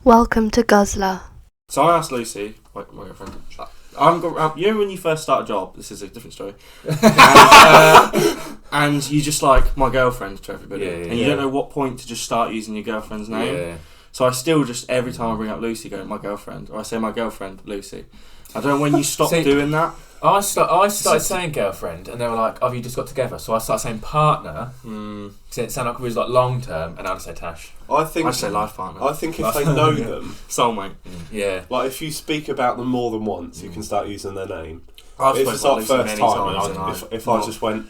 Welcome to Guzzler. So I asked Lucy, my girlfriend, you know when you first start a job, this is a different story, and you just like my girlfriend to everybody, and you don't know what point to just start using your girlfriend's name. Yeah. So I still just, every time I bring up Lucy, go, my girlfriend, or I say my girlfriend, Lucy. I don't know when you stop doing that. I started saying girlfriend, and they were like, "Oh, you just got together." So I started saying partner. So it sounded like it was like long term, and I'd say Tash. I'd say life partner. I think if they know them, soulmate. Yeah. Like if you speak about them more than once, you can start using their name. I've if it's our first time, if I just went,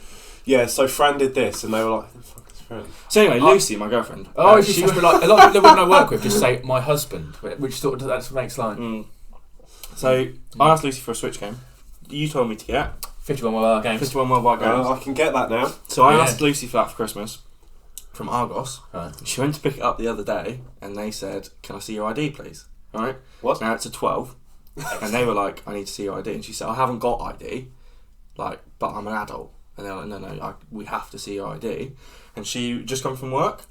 so Fran did this, and they were like, "Fuck his friend." So anyway, Lucy, my girlfriend. She must be like a lot of the women I work with just say my husband, which sort of that makes like. So I asked Lucy for a Switch game. You told me to get 51 mobile games. 51 mobile games. I can get that now. So I asked Lucy for that for Christmas from Argos. Right. She went to pick it up the other day, and they said, "Can I see your ID, please?" All right. What? Now it's a 12, and they were like, "I need to see your ID," and she said, "I haven't got ID, but I'm an adult." And they're like, "No, we have to see your ID." And she just come from work.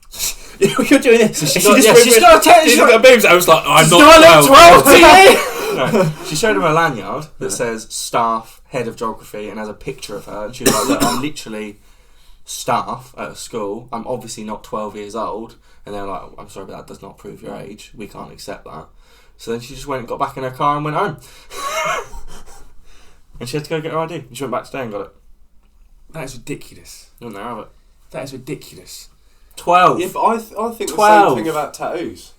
You're doing it. So she's got a boobs. I was like, I'm not 12 to you. No, she showed him a lanyard that says staff, head of geography, and has a picture of her. And she was like, "Look, I'm literally staff at a school. I'm obviously not 12 years old." And they're like, "I'm sorry, but that does not prove your age. We can't accept that." So then she just went and got back in her car and went home. And she had to go get her ID. And she went back today and got it. That is ridiculous. You wouldn't have it. That is ridiculous. 12. Yeah, but I think 12. the same thing about tattoos.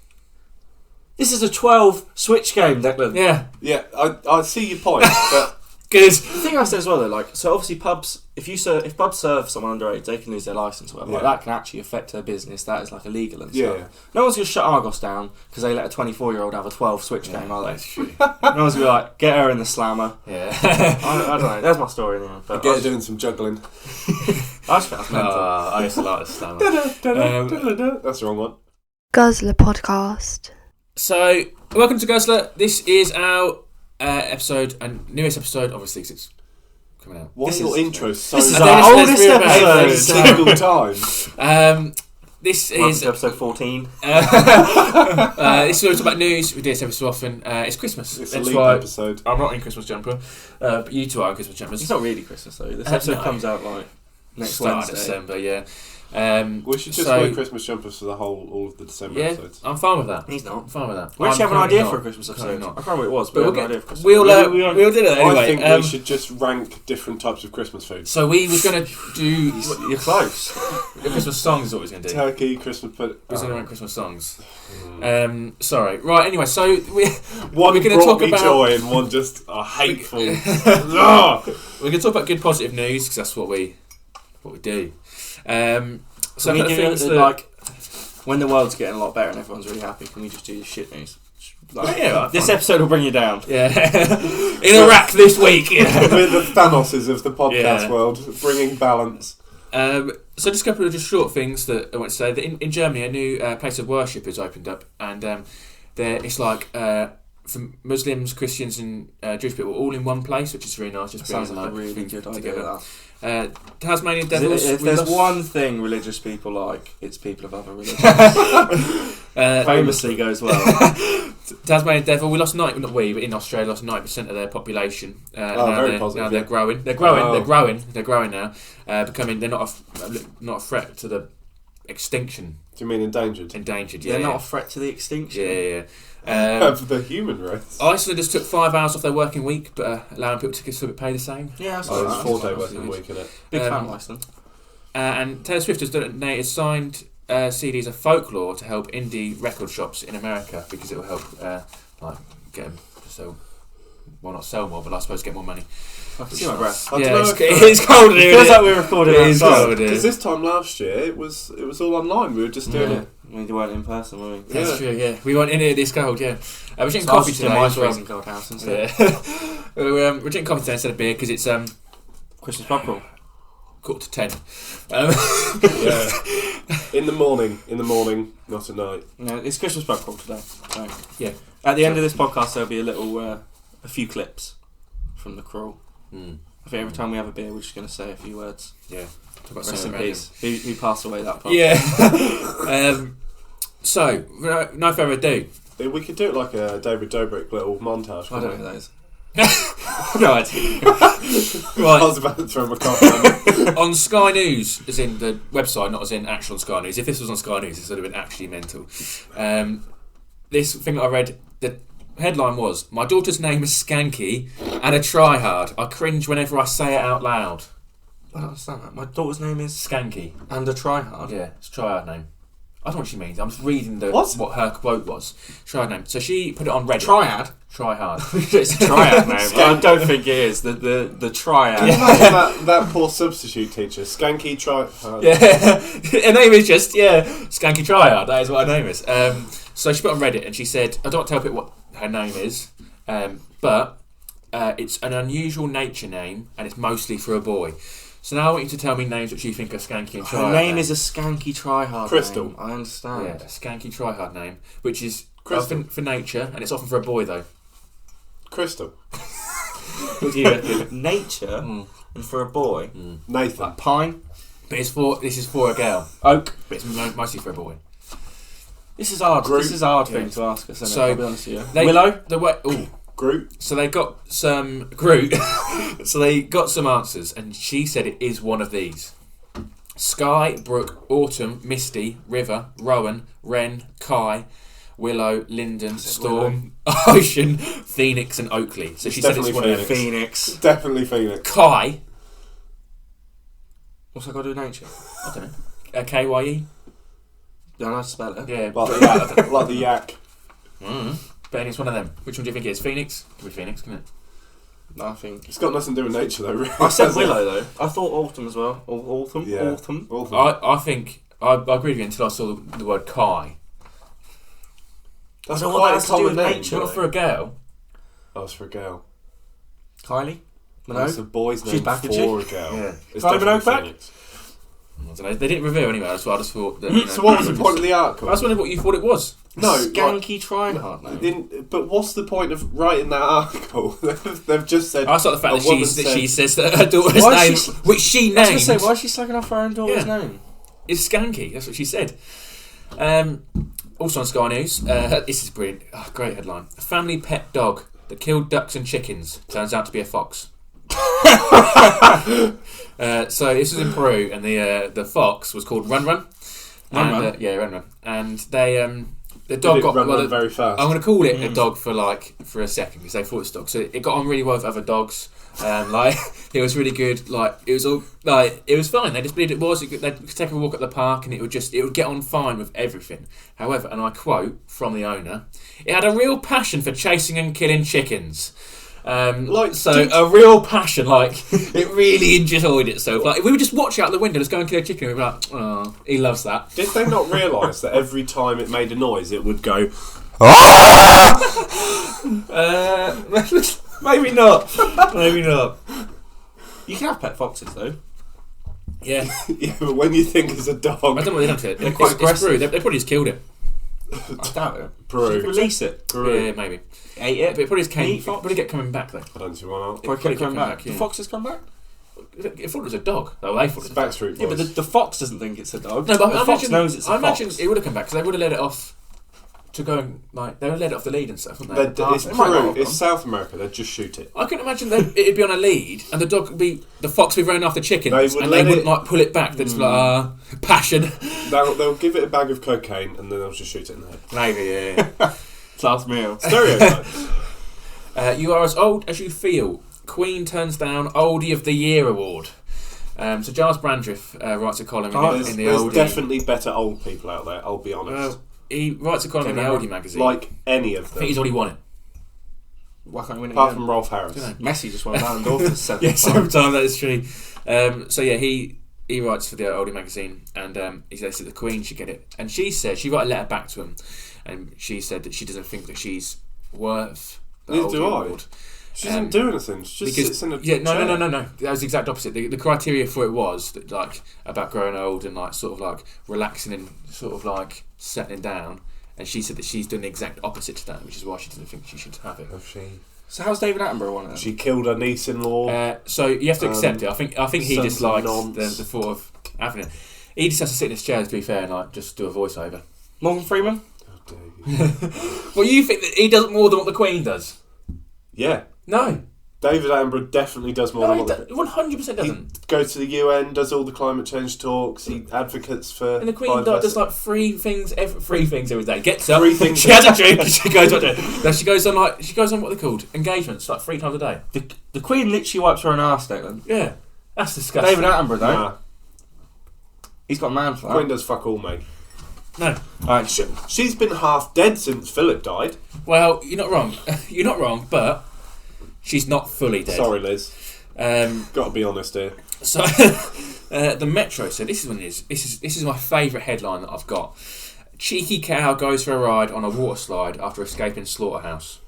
This is a 12 Switch game, Declan. Yeah. Yeah, I see your point, but... Good. The thing I said as well, though, so obviously pubs, if pubs serve someone underage, they can lose their licence or whatever. Yeah. Like, that can actually affect their business. That is like illegal and stuff. Yeah. No one's going to shut Argos down because they let a 24-year-old have a 12 Switch game, are they? That's true. No one's going to be like, get her in the slammer. Yeah. I don't know. There's my story anyway. But Get her doing some juggling. I just think that's mental. I used to like the slammer. That's the wrong one. Guzzler Podcast. So, welcome to Guzzler. This is our episode, and newest episode, obviously, because it's coming out. Why is your intro so... This is our our oldest oldest every episode. single time. This Welcome is to episode 14. this is where we talk about news. We do this every so often. It's Christmas. It's a That's leap why episode. I'm not in Christmas jumper, but you two are in Christmas jumpers. It's not really Christmas, though. This episode comes out like next Start Wednesday. of December, yeah. We should just wear Christmas jumpers for all of the December episodes. I'm fine with that. He's not. I'm fine with that. We actually have an idea for a Christmas episode. I can't remember what it was, but we have an idea for Christmas. We all did it anyway. I think we should just rank different types of Christmas food. So we was going to do... You're close. The Christmas songs is what we was going to do. Turkey, Christmas pudding. We was going to rank Christmas songs. Sorry. Right, anyway, so one we're going to brought talk me about... joy and one just hateful. We're going to talk about good positive news, because that's what we do. So can we the do things it, that, like when the world's getting a lot better and everyone's really happy, can we just do shit news? Like, this episode will bring you down. Yeah. In Iraq this week. Yeah. We're the Thanoses of the podcast world, bringing balance. So just a couple of just short things that I want to say. That in Germany, a new place of worship has opened up, and it's like for Muslims, Christians, and Jewish people all in one place, which is really nice. Just sounds bringing like a really good idea. Tasmanian Devils. If there's one thing religious people like, it's people of other religions. Famously goes well. Tasmanian Devil. We lost 90. Not we, but in Australia, lost 90% of their population. Very positive. Now they're growing. They're growing now. Becoming. They're not a threat to the extinction. Do you mean endangered? Endangered. Yeah. They're not a threat to the extinction. Yeah. For the human race. Iceland just took 5 hours off their working week, but allowing people to still get paid the same. Yeah, that's it's 4-day working week, isn't it? Big fan of Iceland. And Taylor Swift has donated signed CDs of Folklore to help indie record shops in America, because it will help get them to sell. Well, not sell more, but I suppose get more money. I can see my breath. It's cold in here. It feels like we're recording outside. Because this time last year, it was all online. We were just doing it. We weren't in person, were we? That's true, yeah. We weren't in here this cold, yeah. We're drinking coffee today. My freezing cold house instead. Yeah. we're drinking coffee today instead of beer, because it's Christmas pub crawl. 9:45. Yeah. In the morning, not at night. No, it's Christmas pub crawl today. So. Yeah. At the end of this podcast, there'll be a few clips from the crawl. I think every time we have a beer, we're just going to say a few words. Yeah. Rest in peace. Who passed away that part? Yeah. So, no further ado, We could do it like a David Dobrik little montage. I don't know those. No idea. Right. I was about to throw my coffee. On Sky News, as in the website, not as in actual Sky News. If this was on Sky News, this would have been actually mental. This thing that I read, the headline was, "My daughter's name is Skanky and a tryhard. I cringe whenever I say it out loud." I don't understand that. My daughter's name is Skanky. and a tryhard. Yeah, it's a tryhard name. I don't know what she means. I'm just reading What her quote was. Tryhard name. So she put it on Reddit. Triad? Tryhard. It's a triad name. I don't think it is. The triad. Can you imagine that poor substitute teacher? Skanky tryhard. Yeah, her name is just, Skanky Tryhard. That is what her name is. So she put on Reddit and she said, I don't tell people what her name is, but it's an unusual nature name and it's mostly for a boy. So now I want you to tell me names which you think are Skanky and Tryhard. Her name is a Skanky Tryhard Crystal. name. I understand. Yeah, a Skanky Tryhard name, which is Crystal. often for nature and it's often for a boy though. Crystal. What do you reckon? Nature and for a boy. Nathan. Like pine. But this is for a girl. Oak. But it's mostly for a boy. This is hard. Groot. This is a hard thing to ask us. So, I'll be honest with you. Willow. Groot. So they got some Groot. So they got some answers, and she said it is one of these: Sky, Brook, Autumn, Misty, River, Rowan, Wren, Kai, Willow, Linden, Storm, Ocean, Phoenix, and Oakley. So she said it's one of them. Phoenix. Definitely Phoenix. Kai. What's that got to do with nature? I don't know. K-Y-E. Don't know how to spell it. Yeah. Like the yak. But it's one of them. Which one do you think it is? Phoenix? Could be Phoenix, couldn't it? No, I think. It's got nothing to do with nature though, really. I said Willow though. I thought Autumn as well. Autumn? Yeah. Autumn. I think... I agree with you until I saw the word Kai. That's I don't know what quite that a has to do common with name. nature. Not for a girl. Oh, it's for a girl. Kylie? That's a boy's She's name back, for isn't a girl. Yeah. It's Kylie definitely Minogue back? Phoenix. I don't know. They didn't reveal anywhere, so I just thought that... So what was the point of the article? I was wondering what you thought it was. No, Skanky Tryhard name. But what's the point of writing that article? They've just said. I thought the fact a that woman she says that her daughter's Why name, is she- which she I was named, going to say, why is she slagging off her own daughter's name? is Skanky. That's what she said. Also on Sky News, this is brilliant. Oh, great headline. A family pet dog that killed ducks and chickens turns out to be a fox. So this was in Peru, and the fox was called Run Run. Run Run? Run Run. And they the dog got run very fast. I'm going to call it a dog for a second because they thought it was a dog. So it got on really well with other dogs. It was really good. It was all it was fine. They just believed it was. They'd take a walk at the park and it would get on fine with everything. However, and I quote from the owner, it had a real passion for chasing and killing chickens. A real passion. It really enjoyed itself. If we would just watch out the window, just go and kill a chicken, we'd be like, oh, he loves that. Did they not realise that every time it made a noise, it would go? Maybe not. Maybe not. You can have pet foxes though. Yeah. Yeah, but when you think as a dog, I don't know what they done to it. They're quite aggressive. Peru. They probably just killed it. I doubt it. Peru. Should release it. Yeah, maybe. Ate it. But it probably just came. Meat fox? Probably get coming back though. I don't see why not. Probably kept coming coming back. yeah. The foxes come back? I thought it was a dog. Oh, they thought It's it was a dog. Backstreet Boys. Yeah, but the fox doesn't think it's a dog. No, but the I fox imagine, knows it's a I imagine fox. it would have come back because they would have let it off to go and they would have let it off the lead and stuff, wouldn't they? It's It might not Peru. have It's gone. South America. They'd just shoot it. I can imagine it'd be on a lead and the fox would be running after chickens They would and let they wouldn't it- pull it back. They'd just be passion. They'll give it a bag of cocaine and then they'll just shoot it in the head. Maybe, yeah. Last meal. Stereotypes. You are as old as you feel. Queen turns down Oldie of the Year award. So Giles Brandreth writes a column in the There's Oldie. definitely better old people out there. I'll be honest. Well, he writes a column in the Oldie magazine. Like any of I them. think he's already won it. Why can't you win it Apart again? from Rolf Harris. Dunno. Messi just won Ballon d'Or for the seventh Yeah, time. sometimes that is true. So yeah, he writes for the Oldie magazine, and he says that the Queen should get it. And she wrote a letter back to him, and she said that she doesn't think that she's worth the Neither Oldie do I. award. She doesn't do anything. She just sits in a chair. No. That was the exact opposite. The criteria for it was that, about growing old and relaxing and settling down. And she said that she's doing the exact opposite to that, which is why she doesn't think she should have it. So how's David Attenborough won it? She killed her niece-in-law. So you have to accept it. I think he Sons just of likes nonce. the thought of having it. He just has to sit in his chair, to be fair, and just do a voiceover. Morgan Freeman? How dare you. Well, you think that he does more than what the Queen does? Yeah. No. David Attenborough definitely does more than what the... 100% doesn't. He goes to the UN, does all the climate change talks, he advocates for... And the Queen does like three things every day. Gets up, 3 things. She has a drink, she goes on. Then she goes on what are they called? Engagements, like 3 times a day. The Queen literally wipes her own arse, Declan. Yeah, that's disgusting. David Attenborough, though. Nah. He's got a man for that. Queen does fuck all, mate. No. Alright, She's been half dead since Philip died. Well, you're not wrong. You're not wrong, but she's not fully dead. Sorry, Liz. Got to be honest here. So, the Metro said, this is my favourite headline that I've got. Cheeky cow goes for a ride on a water slide after escaping slaughterhouse.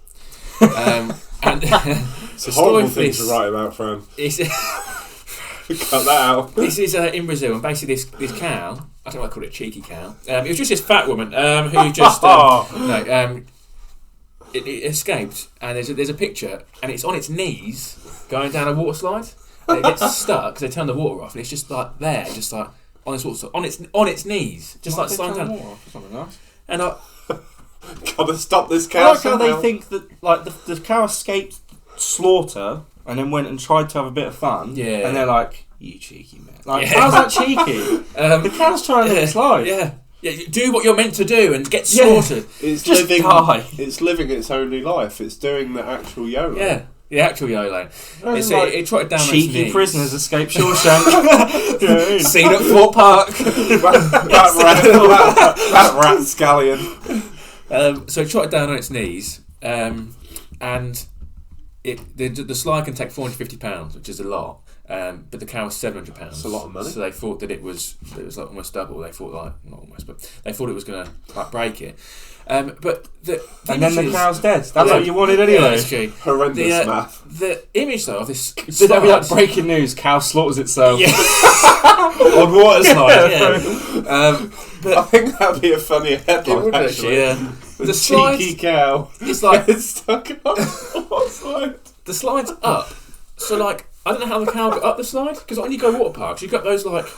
And it's a horrible thing to write about, Fran. Cut that out. This is in Brazil, and basically this cow, I don't know why I call it a cheeky cow. It was just this fat woman who just it escaped, and there's a picture, and it's on its knees going down a water slide, and it gets stuck because they turn the water off, and it's just like there, just like on this water slide, on its knees, just like sliding down. Nice. And gotta stop this cow. I like how they think that like the cow escaped slaughter and then went and tried to have a bit of fun. Yeah. And they're like, "You cheeky man!" Like, how's that cheeky? The cow's trying to live its life. Yeah. Do what you're meant to do and get slaughtered. It's just living. Die. It's living its only life. It's doing the actual YOLO. Yeah. The actual YOLO. It trotted down cheeky its knees. prisoners escape Shawshank. Seen at Fort Park. that rat scallion. So it trotted down on its knees, and the slide can take £450, which is a lot. But the cow was £700. That's a lot of money. So they thought that it was like almost double. They thought not almost, but they thought it was going to like break it. But the and then the images- cow's dead. That's what you wanted anyway. Yeah, that's true. Horrendous math. The image though of this. Did that be like breaking news? Cow slaughters itself. Yeah. On Waterslide. Yeah. I think that'd be a funny headline. Actually, yeah. The cheeky cow. It's like it's stuck up. the slide's up. So like I don't know how the cow got up the slide because when you go water parks, you got those stairs.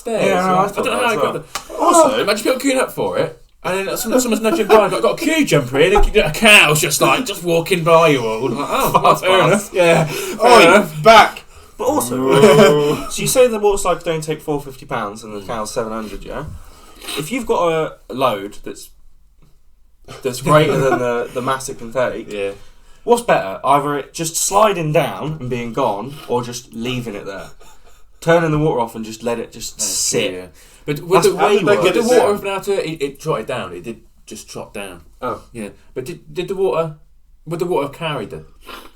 Yeah, I don't know how I got the. Also, imagine people queuing up for it, and then someone's nudging by. Got a queue jumper in, and a cow's just walking by you all. Like, oh, fair enough. Yeah, fair enough. Back. But also, so you say the water slide can only take £450 and the cow's £700, yeah? If you've got a load that's greater than the mass it can take, Yeah. what's better? Either it just sliding down and being gone, or just leaving it there, turning the water off and just let it sit. Yeah. But with That's way worse. the water open out to it trotted down. It did just trot down. Oh. Yeah. But did the water? Would the water have carried it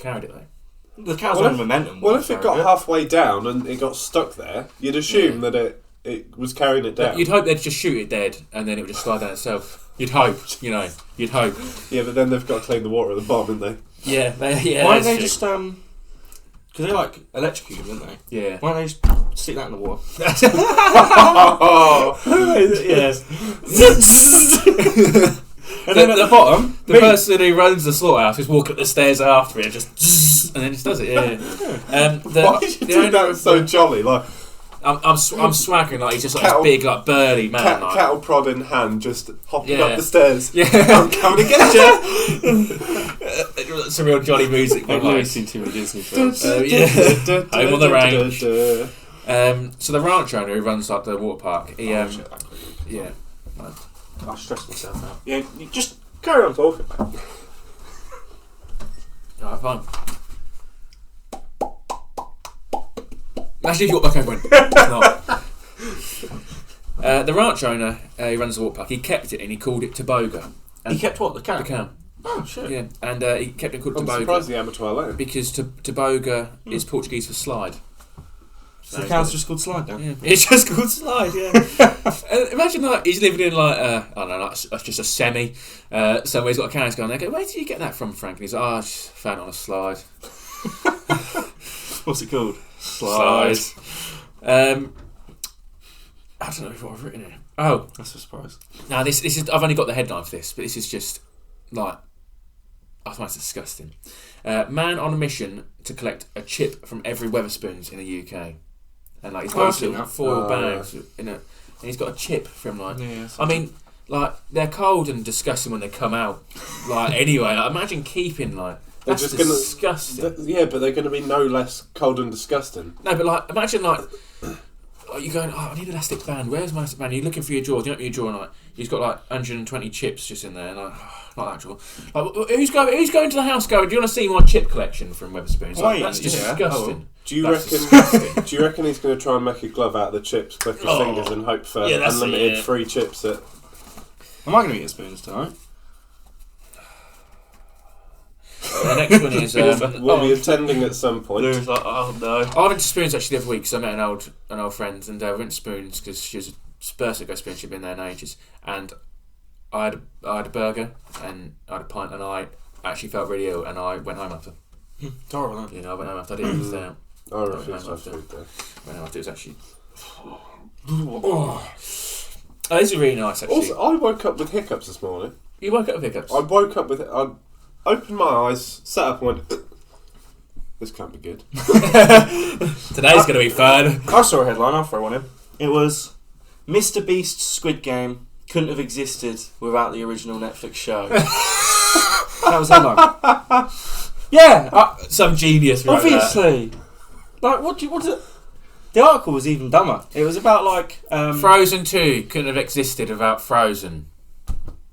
though? The cow's own momentum. Well, if it got halfway down and it got stuck there, you'd assume that it was carrying it down. You'd hope they'd just shoot it dead and then it would just slide down itself. You'd hope, you'd hope. Yeah, but then they've got to clean the water at the bottom, haven't they? Yeah, why don't they just because they like electrocute them, don't they? Yeah. Why don't they just stick that in the water? Yes. And then at the bottom, the person who runs the slaughterhouse is walking up the stairs after it, just and then just does it. Yeah. Why did you do that so jolly? Like I'm swaggering like he's just like this big like burly man. Cattle prod in hand, just hopping Yeah. up the stairs. Yeah. I'm coming to get you. It's a real jolly music. I've never seen too many Disney films. Home on the range. So the ranch owner who runs like the water park, he I stressed myself out. Yeah, you just carry on talking. Alright, fine. Imagine if you walked back over and went, it's not. The ranch owner who runs the water park, he kept it and he called it Toboga. He kept what? The cow? The cow. Oh, shit. Yeah, and he kept it called I'm Toboga. surprised the amateur alone. Because Toboga is Portuguese for slide. So the cow's just called Slide now? Yeah. It's just called Slide, yeah. Imagine like he's living in like, I don't know, like just a semi. Somewhere he's got a cow, he's going there, where did you get that from, Frank? And he's like, I just found it on a slide. What's it called? Slide. I don't know what I've written here. Oh. That's a surprise. Now this is, I've only got the headline for this, but this is just like, I find it's disgusting. Man on a mission to collect a chip from every Weatherspoons in the UK. And like he's got little foil bags and he's got a chip from like. Yeah, I mean, like they're cold and disgusting when they come out. Like anyway, like, imagine keeping like. They're That's just disgusting. But they're going to be no less cold and disgusting. No, but like imagine like you're going, I need an elastic band. Where's my elastic band? You're looking for your drawers. You open your drawer and like you've got like 120 chips just in there. And like, not actual. Like, who's going to the house? Going? Do you want to see my chip collection from Wetherspoons? Like, that's disgusting. Do you reckon he's going to try and make a glove out of the chips, click his fingers, and hope for unlimited free chips? Am I going to eat spoons tonight? The next one is we'll be attending at some point. Lou's like, oh no. I went to Spoons actually the other week because I met an old friend, and we went to Spoons because she was a person that goes to Spoons. She'd been there in ages, and I had a burger and I had a pint, and I actually felt really ill, and I went home after. It's horrible, isn't it? I went home after. I didn't even stay out. I refuse to have food there. Went home after. It was actually. Oh, this is really nice actually. Also, I woke up with hiccups this morning. You woke up with hiccups? I woke up with. I opened my eyes, sat up, and went. This can't be good. Today's going to be fun. I saw a headline. I'll throw one in. It was Mr. Beast's Squid Game couldn't have existed without the original Netflix show. That was the headline. Yeah, some genius. Obviously. Like, what is it? The article was even dumber. It was about like Frozen 2 couldn't have existed without Frozen.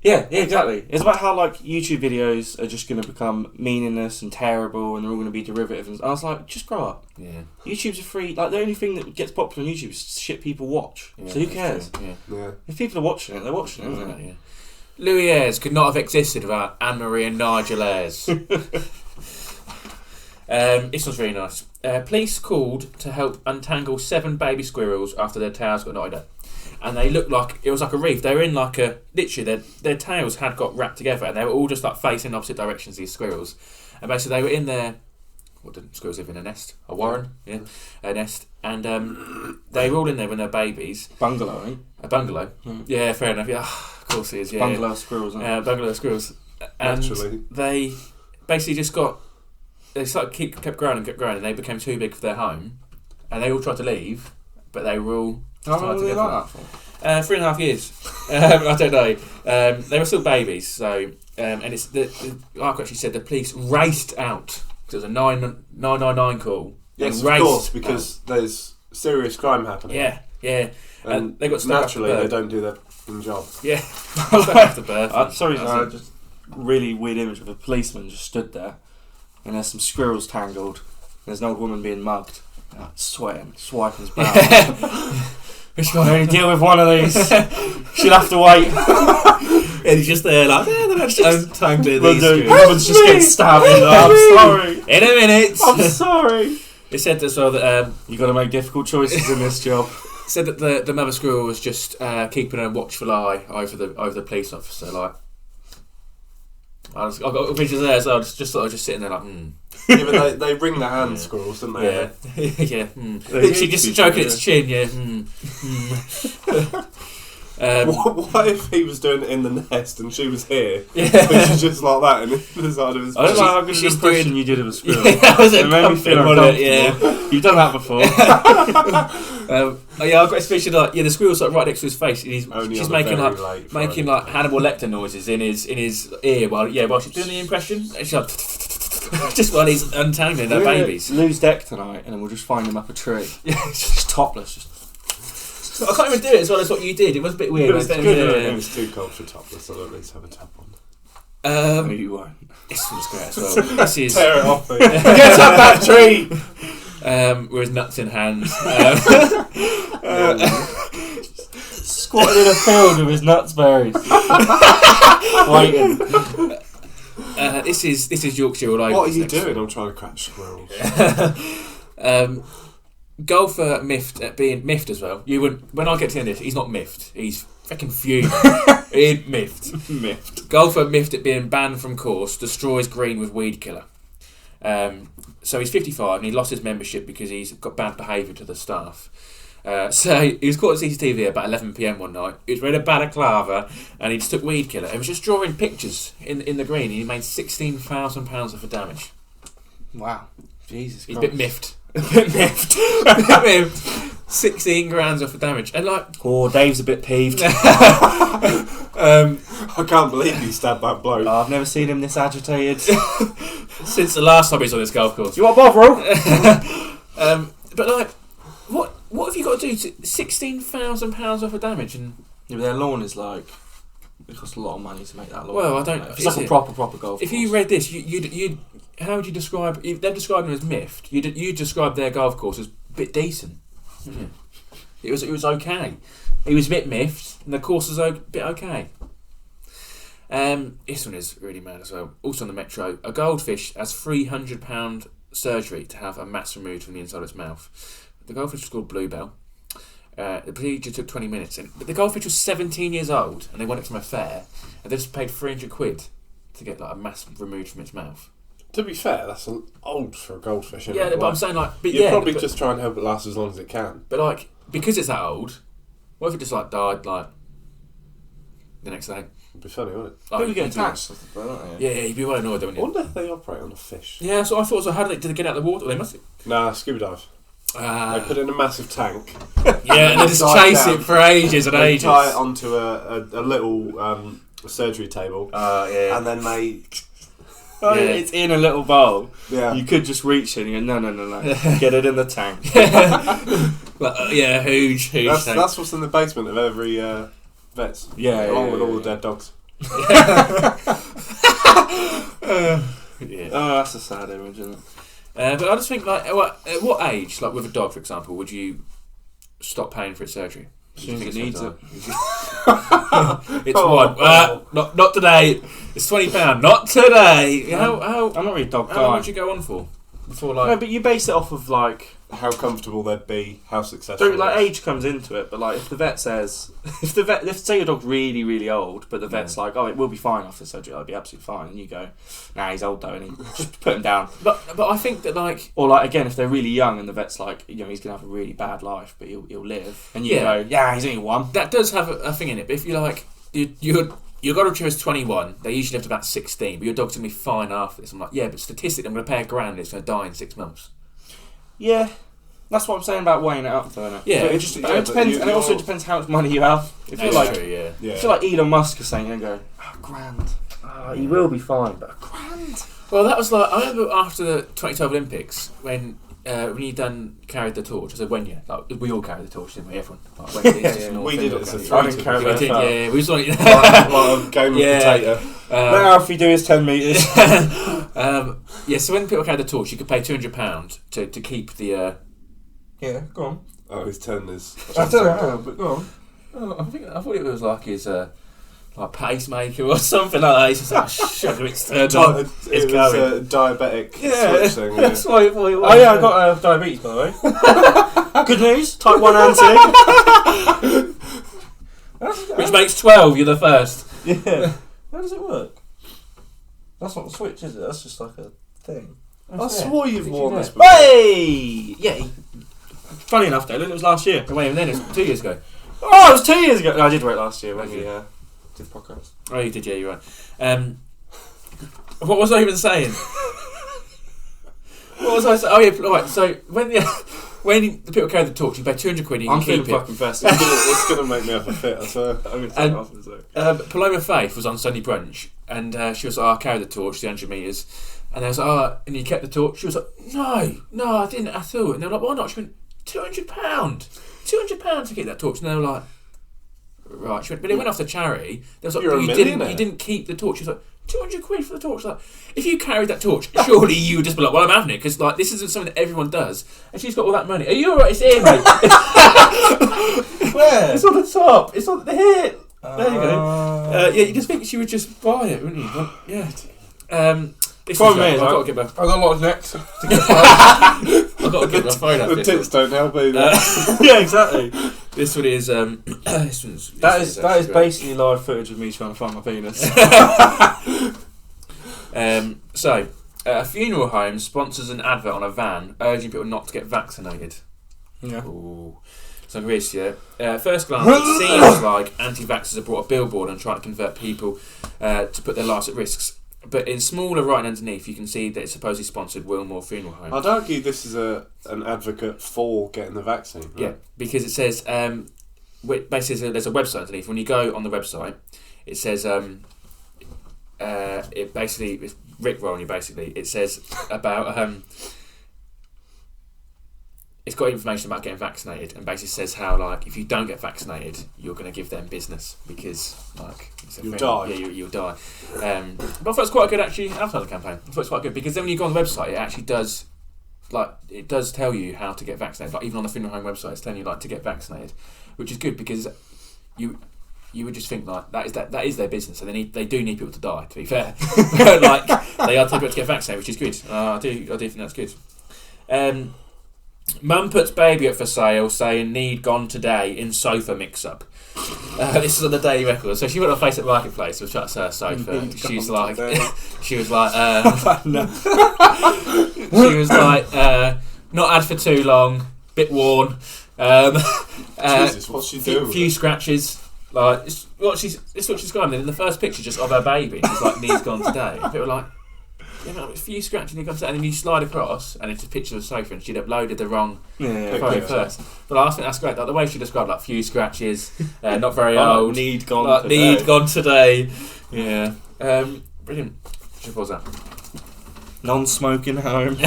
Yeah, exactly. It's about how like YouTube videos are just going to become meaningless and terrible, and they're all going to be derivative. And I was like, just grow up. Yeah. YouTube's a free. Like the only thing that gets popular on YouTube is shit people watch. Yeah, so who cares? Yeah. If people are watching it, they're watching it, isn't it? Yeah. Louis Ayres could not have existed without Anne-Marie and Nigel Ayres. This one's really nice. Police called to help untangle 7 baby squirrels after their tails got knotted up. And they looked like it was like a reef. They were in like a literally their tails had got wrapped together, and they were all just like facing opposite directions. These squirrels, and basically they were in their what did squirrels live in, a nest, a warren, a nest, and they were all in there when they're babies. Bungalow, eh? A bungalow. Yeah, fair enough. Yeah, of course it is. Yeah, bungalow squirrels. Bungalow squirrels. And naturally, they basically just got they kept growing, and they became too big for their home, and they all tried to leave, but they were all. How long were they like that for? 3.5 years. I don't know. They were still babies, so and it's the article actually said the police raced out because it was a 999 call. Yes, of course, because there's serious crime happening. Yeah. And they got stuck naturally they don't do their job. Yeah. After birth. Sorry, just really weird image of a policeman just stood there, and there's some squirrels tangled. There's an old woman being mugged, sweating, swiping his brow. Which one? I only deal with one of these. She'll have to wait. And he's just there like, they're just untangling these. Everyone's just getting stabbed in there. I'm sorry. In a minute. I'm sorry. It said as well that you got to make difficult choices in this job. It said that the mother squirrel was just keeping a watchful eye over the police officer. Like, I've got pictures there, so I was just sitting there like, Yeah, but they ring the hand squirrels, don't they? Yeah. She just stroking its chin, What if he was doing it in the nest and she was here? Yeah. So she's just like that in the side of his face. I don't know how good an impression you did of a squirrel. It made me feel uncomfortable. You've done that before. I've got a picture like the squirrel's like right next to his face, and she's making like Hannibal Lecter noises in his ear while she's doing the impression. And she's like just while he's untangling their babies. Lose deck tonight, and then we'll just find him up a tree. Just topless. I can't even do it as well as what you did. It was a bit weird. It was too cold for topless. I don't need to have a top on. No, you won't. This one's great as well. This is tear it off. Get up that tree. With his nuts in hand. Squatted in a field with his nuts buried. Waiting. This is Yorkshire all over. What are you doing? I'm trying to catch squirrels. Golfer miffed at being miffed as well. You wouldn't. When I get to the end of this, he's not miffed. He's freaking fuming. He's miffed. Miffed. Golfer miffed at being banned from course. Destroys green with weed killer. So he's 55 and he lost his membership because he's got bad behaviour to the staff. So he was caught on CCTV about 11 p.m. one night. He was wearing a balaclava and he just took weed killer. He was just drawing pictures in the green, and he made £16,000 worth of damage. Wow. Jesus Christ. He's a bit miffed. A bit miffed. 16 grand worth of damage. And like... Oh, Dave's a bit peeved. I can't believe he stabbed that bloke. I've never seen him this agitated. Since the last time he was on this golf course. You want Bovril? But like, what have you got to do to £16,000 worth of damage? And Yeah, but their lawn is like... It costs a lot of money to make that lawn. Well, I don't... It's like a proper golf course. If you read this, you'd how would you describe... If they're describing it as miffed, you'd describe their golf course as a bit decent. Mm-hmm. It was okay. It was a bit miffed, and the course was a bit okay. This one is really mad as well. Also on the Metro, a goldfish has £300 surgery to have a mass removed from the inside of its mouth. The goldfish was called Bluebell. The procedure took 20 minutes, but the goldfish was 17 years old, and they won it from a fair, and they just paid £300 to get like a mass removed from its mouth. To be fair, that's old for a goldfish. Yeah, but I'm saying like, you'd probably just try and help it last as long as it can. But like, because it's that old, what if it just like died like the next day? It'd be funny, wouldn't it? Like, you get attached, don't you? Yeah, you'd be well annoyed, wouldn't I you? wonder if they operate on a fish. Yeah, so I thought. So how did they get out of the water? They must. Nah, scuba dive. They put it in a massive tank. Yeah, and they just chase it for ages and they ages. tie it onto a little surgery table. Yeah. And then they... Oh, yeah. It's in a little bowl. Yeah. You could just reach it and go, no. Get it in the tank. Yeah, huge tank. That's what's in the basement of every vet's. Yeah, along with all the dead dogs. Yeah. Oh, that's a sad image, isn't it? But I just think, like, at what age, like with a dog, for example, would you stop paying for its surgery? As soon as it needs it. It's not today. It's £20. Not today. How I'm not really a dog how guy. long would you go on for? Before like No, but you base it off of like how comfortable they'd be, how successful. so like age comes into it, but like if the vet says let's say your dog's really, really old, but the vet's like, oh, it will be fine after surgery, it'll be absolutely fine, and you go, nah, he's old though, and he just put him down. But I think that like Or like again, if they're really young and the vet's like, you know, he's gonna have a really bad life, but he'll live, and you go, yeah, he's only one. that does have a thing in it. But if you like your golden retriever is 21, they usually live to about 16, but your dog's going to be fine after this. I'm like, yeah, but statistically, I'm going to pay £1,000 and it's going to die in 6 months. Yeah, that's what I'm saying about weighing it up, though, isn't it? Yeah, but it depends, and it also depends how much money you have. If you're like, true, yeah. if you're like Elon Musk is saying, you go, £1,000. He will be fine, but £1,000. Well, that was like, I remember after the 2012 Olympics, when you carried the torch. I said, when you? Like, we all carried the torch, didn't we? Everyone. Like, when it's just we did it as a I didn't carry We it. did, yeah. We saw it. Like a game of potato. Now if you do is 10 metres. So when people carried the torch, you could pay £200 to keep the... Yeah, go on. Oh, his 10 is... I don't know, but go on. I thought it was like his... like pacemaker or something like that. He's just like, sugar, it's turned on. It It's was going. a diabetic switch thing. That's why it was. Oh yeah, I got diabetes, by the way. Good news, type 1 anti. Which makes 12, you're the first. Yeah. How does it work? That's not a switch, is it? That's just like a thing. I swore you've worn this. Hey! Yeah. Funny enough, Dylan, it was last year. Wait, and then it was 2 years ago. Oh, it was 2 years ago. No, I did wear it last year when we did the podcast. Oh, you did, yeah, you're right. What was I even saying? What was I saying? Oh, yeah, right, so when the people carry the torch, you pay £200 and you I'm can keep feeling it. fucking festive. It's going to make me have a fit, I swear. I'm going to take it off in a sec. Paloma Faith was on Sunday brunch, and she was like, "Oh, I carried the torch, the 100 metres." And they was like, "Oh," and you kept the torch. She was like, "No, I didn't at all." And they were like, "Why not?" She went, £200. £200 to keep that torch. And they were like, right. She went, but it went off to charity. They was like, You're but a you didn't keep the torch. She was like, £200 for the torch. Like, if you carried that torch, surely you would just be like, well, I'm having it, because like this isn't something that everyone does. And she's got all that money. Are you alright? It's here, mate. Where? It's on the top. It's on here. There you go. Yeah, you just think she would just buy it, wouldn't you? But, yeah. This Problem is is, I've got to get my I've got a lot of necks to get I've got to get my phone out. The tits don't help either. Yeah, exactly. This one is this one's That is basically live footage of me trying to find my penis. So, a funeral home sponsors an advert on a van urging people not to get vaccinated. Yeah. Ooh. So this, yeah. First glance, it seems like anti-vaxxers have brought a billboard and trying to convert people to put their lives at risks. but in smaller writing underneath, you can see that it's supposedly sponsored Wilmore Funeral Home. I'd argue this is an advocate for getting the vaccine. Right? Yeah, because it says basically there's a website underneath. When you go on the website, it says it basically it's rickrolling you. Basically, it says about it's got information about getting vaccinated, and basically says how like if you don't get vaccinated, you're going to give them business because like you'll die. Yeah, you'll die. But I thought it's quite a good actually advertising campaign. I thought it's quite good because then when you go on the website, it actually does. Like it does tell you how to get vaccinated. Like even on the funeral home website, it's telling you like to get vaccinated, which is good because you would just think like that is their business, and they do need people to die. To be fair, like they are telling people to get vaccinated, which is good. I do think that's good. Mum puts baby up for sale, saying need gone today in sofa mix-up. This is on the Daily Record. So she went on Facebook Marketplace, which that's her sofa. She's like, she was like, she was like, not had for too long, bit worn. Jesus, what's she doing? Few scratches. Like it's what she's describing. In the first picture, just of her baby, she's like, knees gone today. People were like. Yeah, a few scratches and then you slide across and it's a picture of the sofa and she'd uploaded the wrong photo first. But I think that's great. Like the way she described like few scratches, not very old. Need gone like, today. Need gone today. Yeah. Brilliant. Should pause that. Non-smoking home.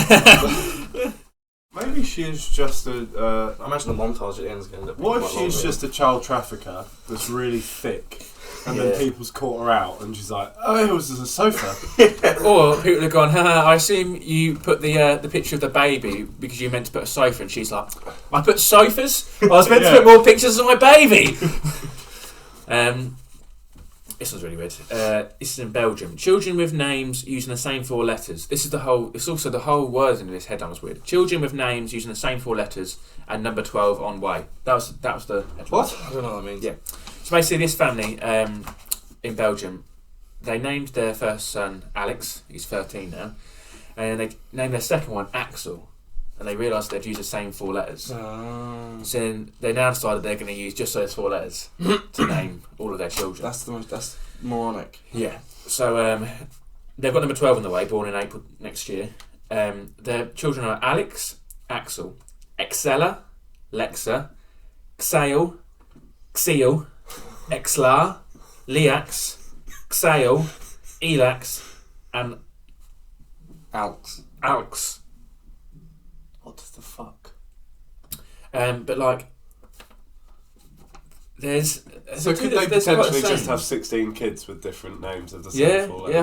Maybe she is just I imagine the montage at the end is going to. What if she's just a child trafficker that's really thick? And then people's caught her out, and she's like, "Oh, it was a sofa." Or people have gone, haha, I assume you put the picture of the baby because you meant to put a sofa, and she's like, I put sofas? I was meant to put more pictures of my baby. This one's really weird. This is in Belgium. Children with names using the same 4 letters. It's also the whole wording of this headline was weird. Children with names using the same 4 letters and number 12 on way. That was the headline. What? I don't know what that means. Yeah. So basically, this family in Belgium, they named their first son Aelx. He's 13 now, and they named their second one Axel. And they realised they'd use the same 4 letters. So then they now decided they're going to use just those 4 letters to name all of their children. That's moronic. Yeah. So they've got number 12 on the way, born in April next year. Their children are Aelx, Axel, Exella, Lexa, Xael, Xiel, Exlar, Leax, Xael, Elax, and Aelx. What the fuck? But like, there's so could they potentially just have 16 kids with different names of the same 4 letters? Yeah,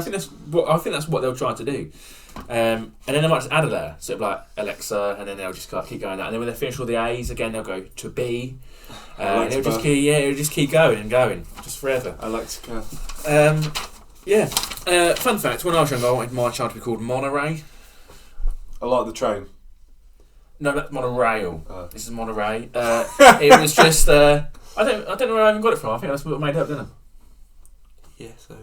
I think that's what they'll try to do. And then they might just add a letter, so it'll be like Alexa, and then they'll just keep going that. And then when they finish all the A's again, they'll go to B. And it'll just keep going and going, just forever. Alexa. Fun fact: when I was younger, I wanted my child to be called Monterey. I like the train. No, that's monorail. This is Monterey. It was just I don't know where I even got it from. I think that's what I made up, didn't I? Yeah, so.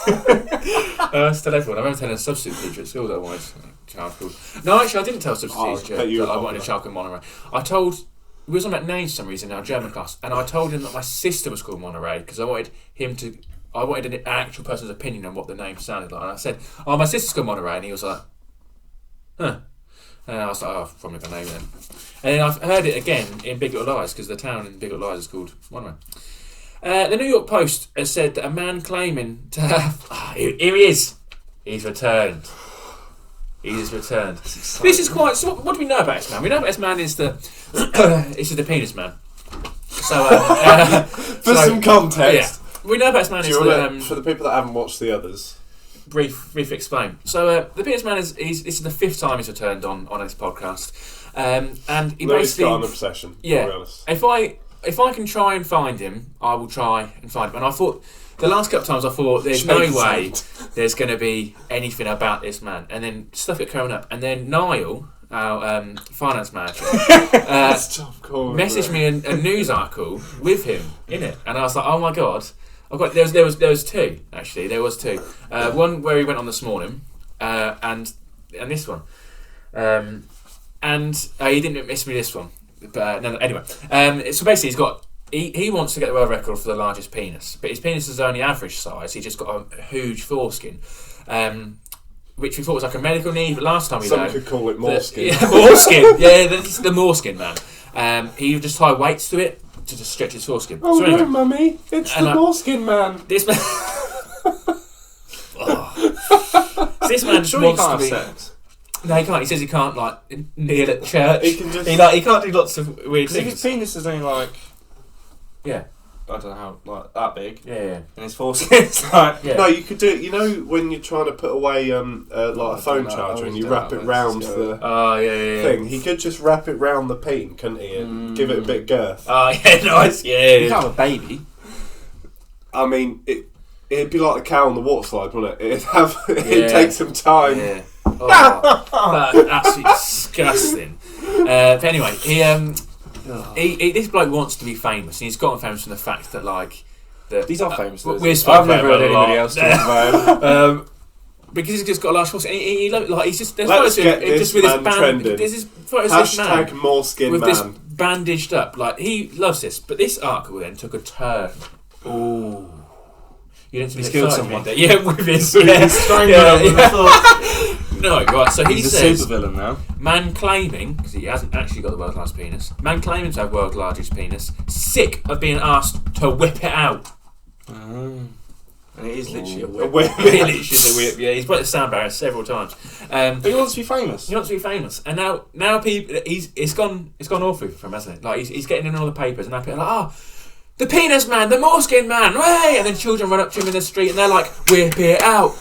I tell everyone. I remember telling a substitute teacher at school that I wanted a child called. No, actually, I didn't tell a substitute teacher that I wanted a child called Monterey. I told. We was on that name for some reason in our German class, and I told him that my sister was called Monterey because I wanted an actual person's opinion on what the name sounded like. And I said, "Oh, my sister's called Monterey," and he was like, "Huh." And I was like, "Oh, probably my name then." And then I've heard it again in Big Little Lies because the town in Big Little Lies is called Monterey. The New York Post has said that a man claiming to have... here he is. He's returned. He is returned. This is quite... So what do we know about this man? We know about this man is the... this is the penis man. So... For some context. Yeah. We know about this man is for the people that haven't watched the others... Brief explain. So the penis man this is the 5th time he's returned on this podcast. And he basically... He's got an obsession, to be honest. If I can try and find him, I will try and find him. And I thought, the last couple of times I thought, there's no way there's going to be anything about this man. And then stuff kept coming up. And then Niall, our finance manager, messaged me a news article with him in it. And I was like, oh my God. There was 2, actually. There was 2. One where he went on this morning, and this one. And he didn't miss me this one. But no, anyway, so basically he wants to get the world record for the largest penis, but his penis is only average size. He just got a huge foreskin. which we thought was like a medical need, but last time we Some learned... could call it Moreskin. Yeah, Moreskin. Yeah, this is the Moreskin man. He would just tie weights to it to just stretch his foreskin. Oh so anyway, no, mummy, it's the Moreskin man. This man... So this man just Sure, he wants can't to have be... sex. No, he can't. He says he can't, like, kneel at church. He can just... He can't do lots of weird Because if his things. penis is only like, Yeah. I don't know how, like that big, Yeah. and his foreskin's like, Yeah. No, you could do it. You know when you're trying to put away like a phone know, I charger and always you do wrap that, it but round it's, the Oh, yeah. thing. He could just wrap it round the peen, couldn't he, and give it a bit of girth. Oh, yeah, nice. Yeah. you can't have a baby. I mean, it'd be like the cow on the waterslide, wouldn't it? It'd Yeah. take some time. Yeah. Oh, that's absolutely disgusting. But anyway, he this bloke wants to be famous, and he's gotten famous from the fact that, like... These are famous. We're I've never heard anybody else talk about him. because he's just got a large horse. And he like he's just... There's Let's photos of get him this just with his man band... trending. There's this photos of this man Hashtag Moreskin with man. this bandaged up. Like, he loves this. But this article then took a turn. Ooh. You didn't He's killed someone. Yeah, with his... He's strangled him with a fork. No, right, so he He's a says... supervillain now. Man claiming, because he hasn't actually got the world's largest penis, man claiming to have world's largest penis, sick of being asked to whip it out. And it is literally a A whip. whip. Really, it's just a whip. Yeah, he's put the sound barrier several times. But he wants to be famous. He wants to be famous, and now people, it's gone awful for him, hasn't it? Like he's getting in all the papers, and now people are like, the penis man, the Moreskin man, way! And then children run up to him in the street, and they're like, whip it out,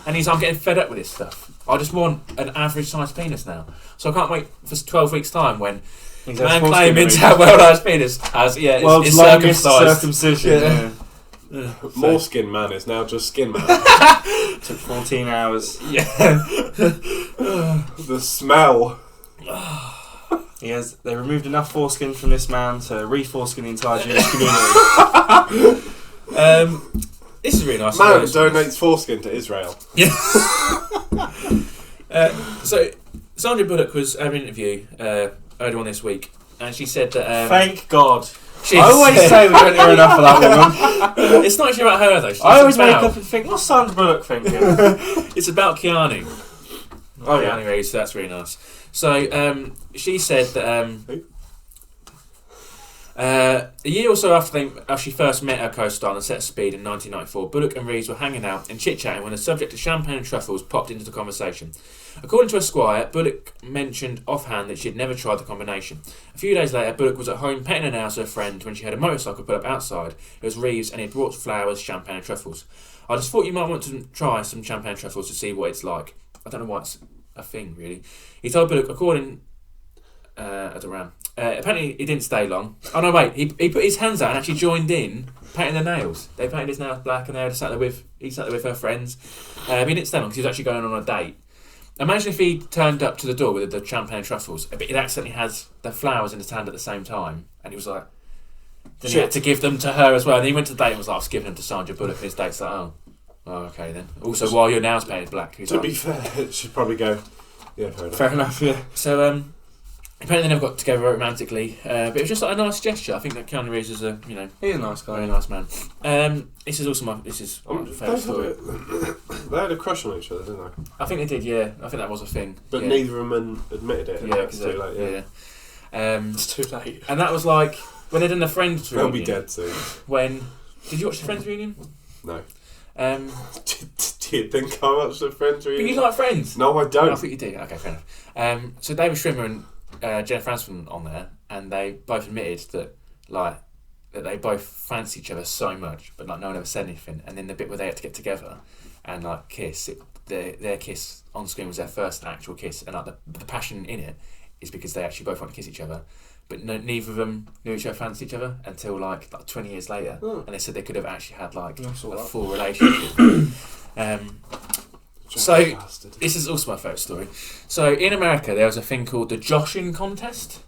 and I'm getting fed up with this stuff. I just want an average sized penis now, so I can't wait for 12 weeks time when man claiming to have world's largest penis has world's it's longest circumcised. circumcision. Yeah. Moreskin man is now just skin man. Took 14 hours. Yeah. The smell. They removed enough foreskin from this man to re-foreskin the entire Jewish community. This is really nice. Man donates foreskin to Israel. Yeah. So Sandra Bullock was having an interview earlier on this week, and she said that. Thank God. She I always said- say we don't hear enough of that woman. It's not actually about her though. I always wake up and think, what's Sandra Bullock thinking? It's about Keanu. Oh yeah. Keanu Reeves, so that's really nice. So she said that a year or so after she first met her co-star on the set of Speed in 1994, Bullock and Reeves were hanging out and chit-chatting when the subject of champagne and truffles popped into the conversation. According to Esquire, Bullock mentioned offhand that she had never tried the combination. A few days later, Bullock was at home petting her nails with a friend when she had a motorcycle put up outside. It was Reeves, and he brought flowers, champagne and truffles. I just thought you might want to try some champagne and truffles to see what it's like. I don't know why it's a thing, really. He told Bullock, according... apparently he didn't stay long. Oh no, wait, he put his hands out and actually joined in painting the nails. They painted his nails black, and he sat there with her friends. He didn't stay long because he was actually going on a date. Imagine if he turned up to the door with the champagne and truffles, but it accidentally has the flowers in his hand at the same time, and he was like, then he had to give them to her as well. And he went to the date and was like, I was giving them to Sandra Bullock, and his date's like, oh, okay then. Also, while your nails painted black. To be fair, she'd probably go, yeah, fair enough. Fair enough, yeah. So, apparently they never got together romantically, but it was just like a nice gesture. I think that Keanu Reeves is a, He's a nice guy. very nice man. This is also my favourite story. They had a crush on each other, didn't they? I think they did, yeah. I think that was a thing. But yeah. neither of them admitted it. Yeah, It's too late. Yeah. It's too late. And that was like when they did the Friends They'll reunion. be dead soon. When did you watch the Friends reunion? No. Do Do you think I watched the Friends reunion? you like Friends? No, I don't. I think you do. Okay, fair enough. So David Schwimmer and Jennifer Aniston on there, and they both admitted that they both fancy each other so much, but like no one ever said anything. And then the bit where they had to get together and like kiss, their kiss on screen was their first actual kiss, and like the passion in it is because they actually both want to kiss each other. But neither of them knew each other, fancied each other until like 20 years later, and they said they could have actually had like a full relationship. So this is also my favourite story. So in America, there was a thing called the Joshin Contest.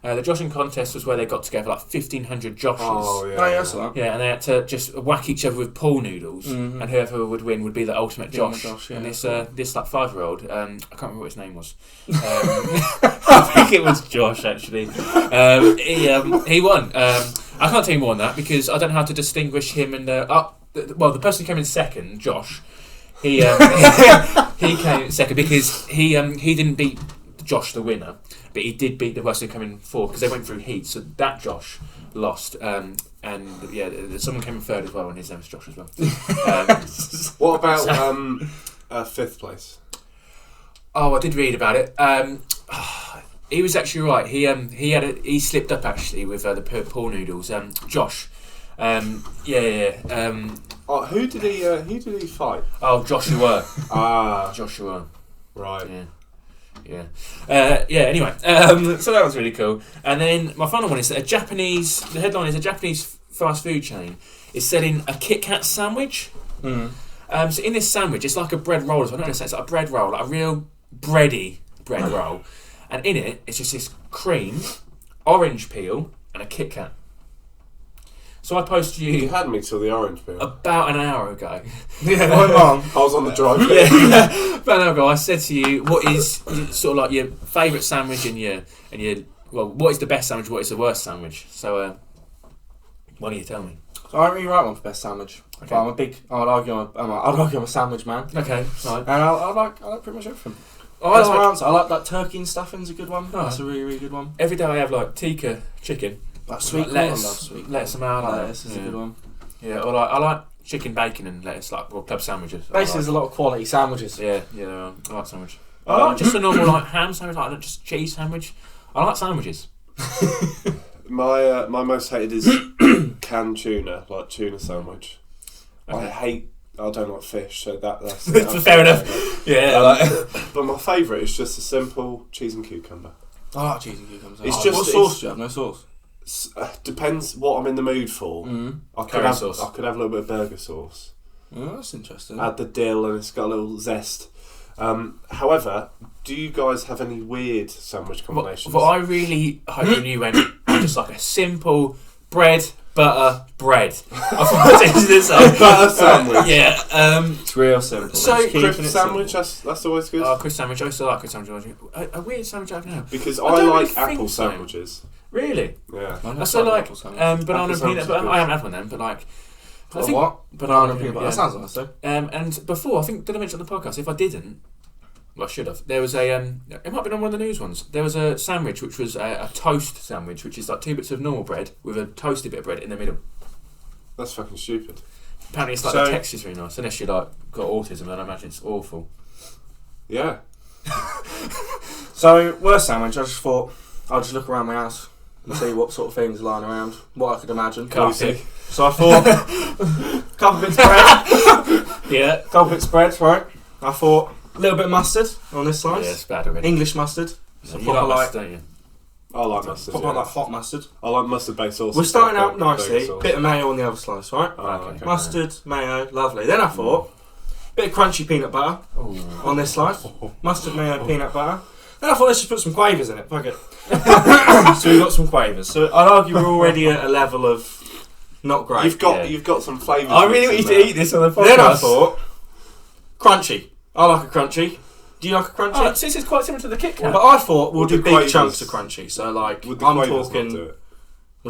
The Joshin Contest was where they got together like 1,500 Joshes. Oh, yeah. Oh, yeah, I saw that. Yeah, and they had to just whack each other with pool noodles, and whoever would win would be the ultimate Josh. Yeah. And this like 5-year-old, I can't remember what his name was. I think it was Josh actually. He won. I can't tell you more on that because I don't know how to distinguish him and the person who came in second, Josh. he came second because he didn't beat Josh, the winner, but he did beat the person coming fourth because they went through heats. So that Josh lost, and someone came in third as well, and his name was Josh as well. What about fifth place? Oh, I did read about it. He was actually right. He slipped up actually with the pool noodles. Josh. Who did he fight? Oh, Joshua. Joshua. Right. Yeah. Anyway, so that was really cool. And then my final one is that the headline is a Japanese fast food chain is selling a Kit Kat sandwich. Mm. So in this sandwich, it's like a bread roll as well. I don't know, it's like a bread roll, like a real bready bread roll. And in it, it's just this cream, orange peel, and a Kit Kat. So I posted You had me till the orange peel. about an hour ago. Yeah, my mum. I was on the drive. About an hour ago, I said to you, what is sort of like your favourite sandwich what is the best sandwich, what is the worst sandwich? So, why don't you tell me? So I don't really write one for best sandwich. Okay. But I'd argue I'm a sandwich man. Okay, right. And I like pretty much everything. I That's like- my answer. I like that turkey and stuffing's a good one. Oh. That's a really, really good one. Every day I have like tikka chicken. Like sweet corn, I love sweet corn. Lettuce and mayo. Lettuce is a good one. Yeah, or I like chicken, bacon and lettuce, like club sandwiches. Basically, there's a lot of quality sandwiches. I like sandwich. I like just a normal like ham sandwich, like just cheese sandwich. I like sandwiches. My most hated is canned tuna, like tuna sandwich. Okay. I don't like fish, so that's Fair enough. Yeah. But my favourite is just a simple cheese and cucumber. I like cheese and cucumbers. It's just- what sauce do you have? No sauce. Depends what I'm in the mood for. Mm. I could Curry have sauce. I could have a little bit of burger sauce. Oh, that's interesting. Add the dill and it's got a little zest. However, do you guys have any weird sandwich combinations? What I really hope when you went just like a simple bread, butter, bread. I thought it was this butter sandwich. Yeah. It's real simple. So- Just keeping Crisp it sandwich, simple. that's always good. Crisp sandwich. I also like crisp sandwich. A weird sandwich I have now. Because I I don't like really think apple so. sandwiches. Really? Yeah. I I don't so like apple sandwich. banana Apple and peanut sandwich butter. is I haven't had one then, but like. I think, What? Banana and peanut butter. Yeah. That sounds nice though. And before, I think, did I mention on the podcast? If I didn't, well, I should have. There was a, it might have been on one of the news ones. There was a sandwich which was a toast sandwich, which is like 2 bits of normal bread with a toasted bit of bread in the middle. That's fucking stupid. Apparently, it's like So- the texture's really nice. Unless you like got autism, then I imagine it's awful. Yeah. So, worst sandwich, I just thought I'll just look around my house and see what sort of things are lying around, what I could imagine. Classic. So I thought, couple bits of bread. Yeah. Couple bits of bread, right? I thought, a little bit of mustard on this Yeah, slice. it's bad already. English mustard. So You proper like like, mustard, don't you? I like mustard. proper Yeah. like hot mustard. I like mustard-based sauce. We're starting out Burger nicely. sauce. Bit of mayo on the other slice, right? Oh, okay. Mustard, mayo, lovely. Then I thought, bit of crunchy peanut butter Ooh. on this slice. Mustard, mayo, peanut butter. Then I thought let's just put some quavers in it. Fuck it. So we've got some quavers. So I'd argue we're already at a level of not great. You've got some flavours. I really want you to eat this on the podcast. Then I thought, crunchy. I like a crunchy. Do you like a crunchy? Oh, so this is quite similar to the Kit Kat. But I thought we'll Would do the big quavers- chunks of crunchy. So like, Would the I'm quavers not do talking.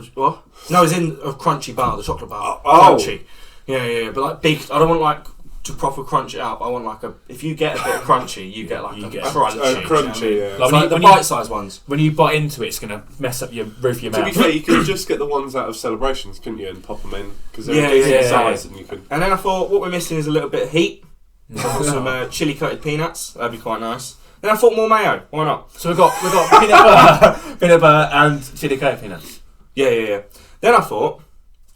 it? What? No, it's in a crunchy bar, the chocolate bar. Oh. Crunchy. Yeah. But like big. I don't want like to proper crunch it up. I want like a. If you get a bit of crunchy, you get like You a get crunchy. Oh, crunchy, you know yeah. what I mean? Like It's when like you- the when you- bite-sized ones. When you bite into it, it's going to mess up your roof of your To be mouth. fair, you could just get the ones out of celebrations, couldn't you, and pop them in because they're Yeah, a decent yeah, size, and you could. And then I thought what we're missing is a little bit of heat. So I've got some chili coated peanuts. That'd be quite nice. Then I thought more mayo. Why not? So we've got peanut butter and chili coated peanuts. Yeah. Then I thought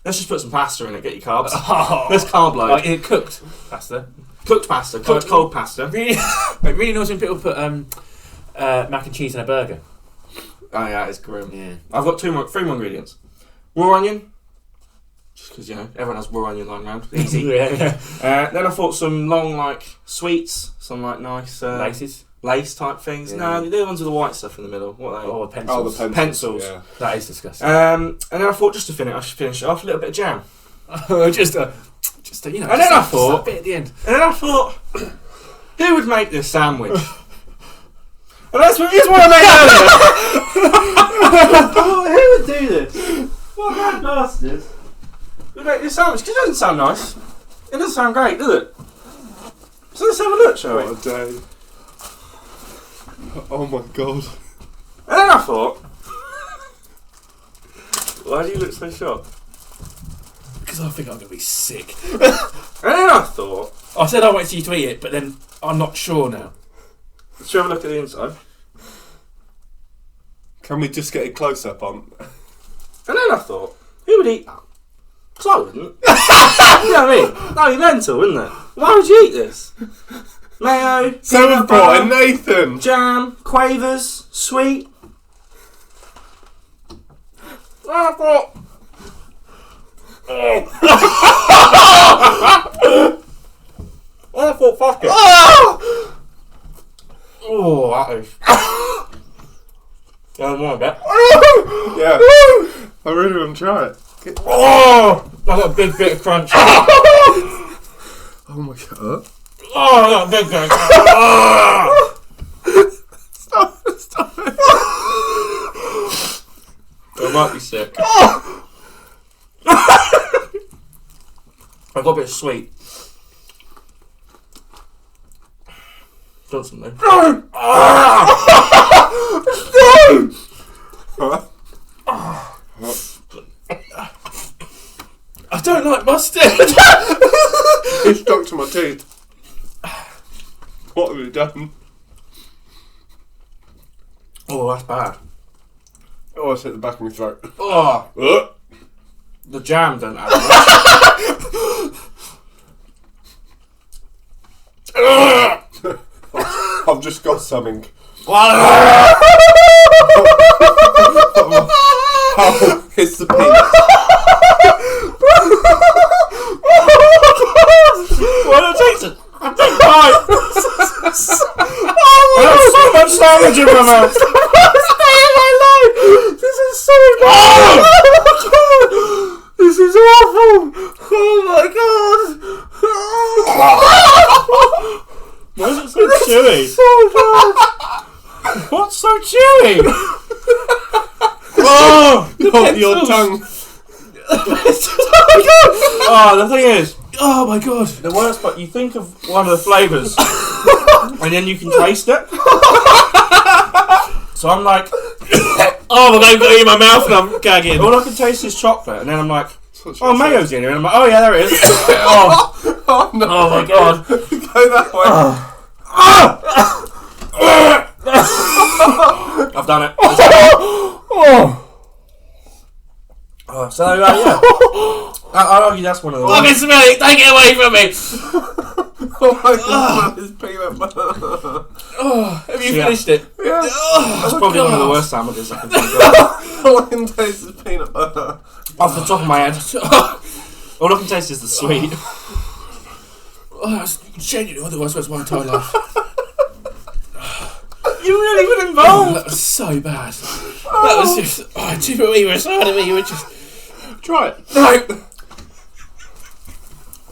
let's just put some pasta in it. Get your carbs. Oh, Let's carb load. like it cooked pasta. Cooked pasta. Cooked cold pasta. Really, it really annoys when people put mac and cheese in a burger. Oh yeah, it's grim. Yeah. I've got three more ingredients. Raw onion. Just because, you know, everyone has raw onion lying around. Easy. Yeah. Then I thought some long, like, sweets. Some, like, nice... Laces. lace type things. Yeah. No, they're the ones with the white stuff in the middle. What are they? Oh, pencils. Oh, the Pencils. Yeah. That is disgusting. And then I thought just to finish, I should finish it off a little bit of jam. just a, you know. And then I thought- just a bit at the end. And then I thought, who would make this sandwich? And here's what I made earlier. I thought, who would do this? What mad bastard would make this sandwich? Because it doesn't sound nice. It doesn't sound great, does it? So let's have a look, shall we? What a day. Oh my god. And then I thought, why do you look so shocked? Because I think I'm going to be sick. And then I thought, I said I wanted you to eat it, but then I'm not sure now. let's have a look at the inside. Can we just get a close up on? And then I thought, who would eat that? Because I wouldn't. You know what I mean? That'd be mental, wouldn't it? Why would you eat this? Mayo, Someone brought in Nathan! jam, quavers, sweet. I thought... I thought, fuck it. Oh, that is... more of that. Yeah. I really want to try it. Oh! I got a big bit of crunch. Oh my god. Oh, I got a big bit of crunch. Stop it. I might be sick. I've got a bit of sweet. Got something. No! I don't like mustard. It's stuck to my teeth. What have you done? Oh, that's bad. Oh, it's hit the back of my throat. Oh, the jam don't add much. I've just got something. Oh, It's the peanut. Why don't I taste it? I'm taking a bite. I have so much sandwich in my mouth. This is so bad. This is awful. Oh my god. Why is it so chewy? So bad. What's so chewy? Oh, Not your tongue. Oh, the thing is, Oh my god. the worst part, you think of one of the flavours and then you can taste it. So I'm like, Oh my god, I've got it in my mouth and I'm gagging. all I can taste is chocolate, and then I'm like, Such oh, a- mayo's in here, and I'm like, oh yeah, there it is. Oh, Oh no. oh my god. Go that way. I've done it. Oh. Oh, so yeah. I'd argue that's one of the I can smell it. Take it away from me. Oh my god. It's peanut butter. Oh, have you Yeah. finished it? Yeah. That's probably one of the worst sandwiches I can think of. All I can taste is peanut butter. Off the top of my head. All I can taste is the sweet. Oh, that's genuinely one of the worst words of my entire life. You really were Oh, involved. that was so bad. That was just... Oh, two of you were side of me. You were just... Try it. No.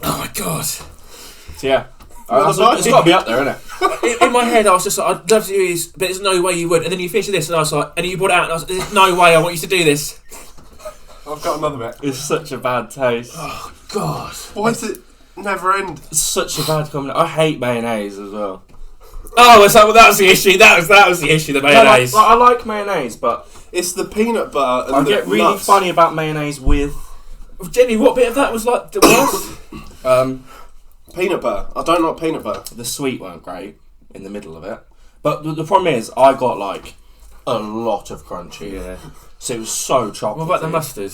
Oh my god. So yeah. Well, It's got to be up there, isn't it? In my head, I was just like, I'd love to do this, but there's no way you would. And then you finished this, and I was like, and then you brought it out, and I was like, there's no way I want you to do this. I've got another bit. It's such a bad taste. Oh god. Why does it never end? It's such a bad combination. I hate mayonnaise as well. Oh, so that was the issue. That was the issue. The mayonnaise. I like mayonnaise, but It's the peanut butter and I the get really nuts. funny about mayonnaise with Jenny, what bit of that was like the worst? Peanut butter. I don't like peanut butter. the sweet weren't great in the middle of it. But the problem is, I got like a lot of crunchy. Yeah. So it was so chocolatey. What about the mustard?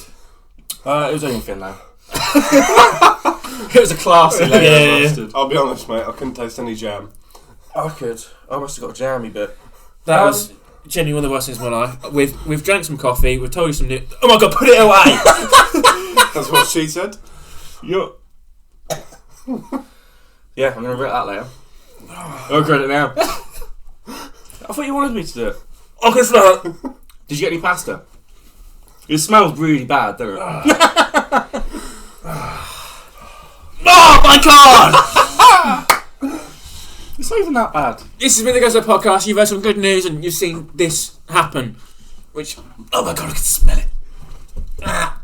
It was only thin though. It was a classy layer Yeah. of mustard. I'll be honest, mate. I couldn't taste any jam. I could. I must have got a jammy bit. That was genuinely one of the worst things in my life. We've drank some coffee. We've told you some new. Oh my god, put it away! That's what she said. You're... Yeah, I'm going to regret that later. I'll regret it now. I thought you wanted me to do it. I can smell it. Did you get any pasta? It smells really bad, doesn't it? Oh my god! It's not even that bad. This has been the Goes Up podcast. You've heard some good news and you've seen this happen. Which, oh my god, I can smell it.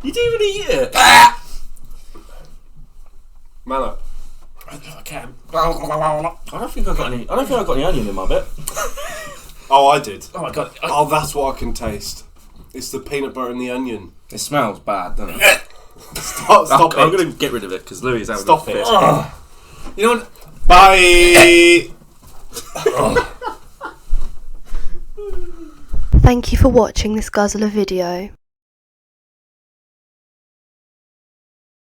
You didn't even eat it. Mallow. I don't know if I can. I don't think I got any onion in my bit. Oh, I did. Oh my god. Oh, that's what I can taste. It's the peanut butter and the onion. It smells bad, doesn't it? Stop I'm it. going to get rid of it because Louis is having Stop a it. fit. You know what? Bye. Thank you for watching this Guzzler video.